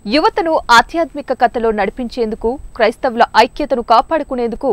యువతను ఆధ్యాత్మిక కథలో నడిపించేందుకు క్రైస్తవుల ఐక్యతను కాపాడుకునేందుకు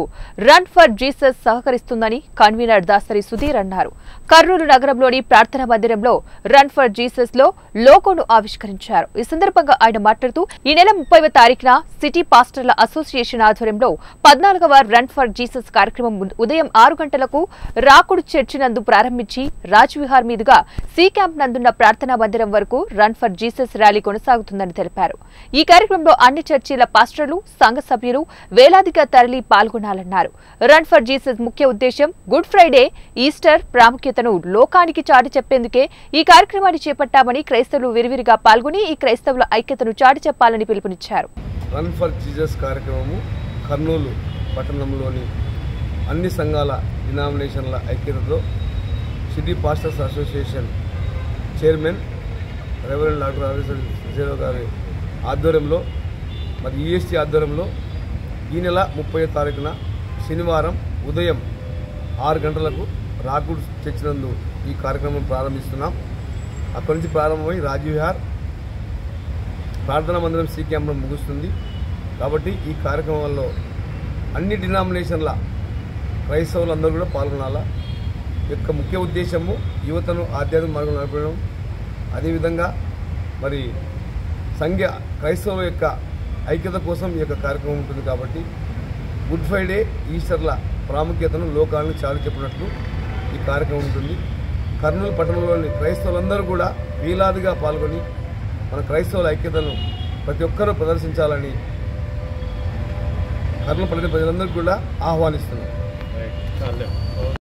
రన్ ఫర్ జీసస్ సహకరిస్తుందని కన్వీనర్ దాసరి సుధీర్ అన్నారు. కర్నూలు నగరంలోని ప్రార్థనా మందిరంలో రన్ ఫర్ జీసస్ లో లోగోను ఆవిష్కరించారు. ఈ సందర్భంగా ఆయన మాట్లాడుతూ ఈ నెల 30వ తారీఖున సిటీ పాస్టర్ల అసోసియేషన్ ఆధ్వర్యంలో 14వ రన్ ఫర్ జీసస్ కార్యక్రమం ఉదయం 6 గంటలకు రాకుడు చర్చి నందు ప్రారంభించి రాజ్విహార్ మీదుగా సి క్యాంప్ నందున్న ప్రార్థనా మందిరం వరకు రన్ ఫర్ జీసస్ ర్యాలీ కొనసాగుతుందని తెలిపారు. ఈ కార్యక్రమంలో అన్ని చర్చిల పాస్టర్లు, సంఘ సభ్యులు వేలాదిగా తరలి పాల్గొనాలన్నారు. రన్ ఫర్ జీసస్ ముఖ్య ఉద్దేశం గుడ్ ఫ్రైడే, ఈస్టర్ ప్రాముఖ్యతను లోకానికి చాటి చెప్పేందుకే ఈ కార్యక్రమాన్ని చేపట్టామని క్రైస్తవులు విరివిరిగా పాల్గొని ఈ క్రైస్తవుల ఐక్యతను చాటి చెప్పాలని పిలుపునిచ్చారు. రన్ ఫర్ జీసస్ కార్యక్రమము కర్నూలు పట్టణంలోని అన్ని సంఘాల డినామినేషన్ల ఐక్యతతో city pastors association chairman reverend doctor Rajeshwara Sudheer గారి ఆధ్వర్యంలో మరి ఈఎస్టీ ఆధ్వర్యంలో ఈ నెల 30వ తారీఖున శనివారం ఉదయం 6 గంటలకు రాకుడ్ చర్చి నందు ఈ కార్యక్రమం ప్రారంభిస్తున్నాం. అక్కడి నుంచి ప్రారంభమై రాజ్విహార్ ప్రార్థనా మందిరం సి క్యాంప్లో ముగుస్తుంది. కాబట్టి ఈ కార్యక్రమంలో అన్ని డినామినేషన్ల క్రైస్తవులందరూ కూడా పాల్గొనాలా. యొక్క ముఖ్య ఉద్దేశము యువతను ఆధ్యాత్మిక మార్గం నడపడం, అదేవిధంగా మరి క్రైస్తవుల యొక్క ఐక్యత కోసం ఈ యొక్క కార్యక్రమం ఉంటుంది. కాబట్టి గుడ్ ఫ్రైడే, ఈస్టర్ల ప్రాముఖ్యతను లోకాలను చాటి చెప్పినట్లు ఈ కార్యక్రమం ఉంటుంది. కర్నూలు పట్టణంలోని క్రైస్తవులందరూ కూడా వేలాదిగా పాల్గొని మన క్రైస్తవుల ఐక్యతను ప్రతి ఒక్కరూ ప్రదర్శించాలని కర్నూలు పట్టణ ప్రజలందరూ కూడా ఆహ్వానిస్తున్నారు.